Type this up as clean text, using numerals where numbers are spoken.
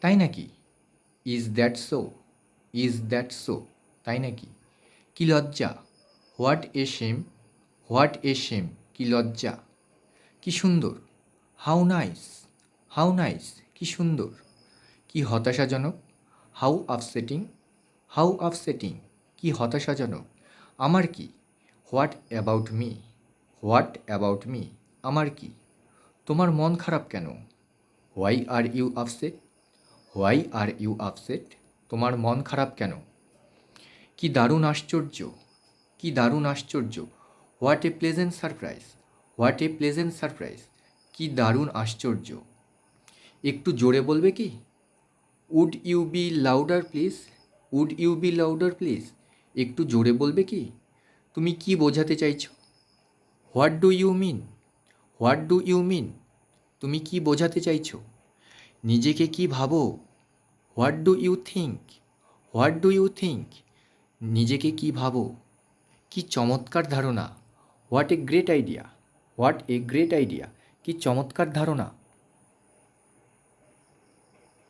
তাই নাকি? Is that so? Is that so? তাই নাকি? কি লজ্জা! What a shame! What a shame! কি লজ্জা! কি সুন্দর! How nice! How nice! কি সুন্দর! কি হতাশাজনক! How upsetting! How upsetting! কি হতাশাজনক! আমার কি? What about me! What about me! আমার কি? তোমার মন খারাপ কেন? Why are you upset? Why are you upset? তোমার মন খারাপ কেন? কি দারুণ আশ্চর্য! কি দারুণ আশ্চর্য! What a pleasant surprise! What a pleasant surprise! কি দারুণ আশ্চর্য! একটু জোরে বলবে কি? Would you be louder please? Would you be louder please? একটু জোরে বলবে কি? তুমি কি বোঝাতে চাইছো? What do you mean? What do you mean? তুমি কি বোঝাতে চাইছো? নিজেকে কি ভাবো? What do you think? What do you think? নিজেকে কি ভাবো? কি চমৎকার ধারণা! What a great idea! What a great idea! কি চমৎকার ধারণা!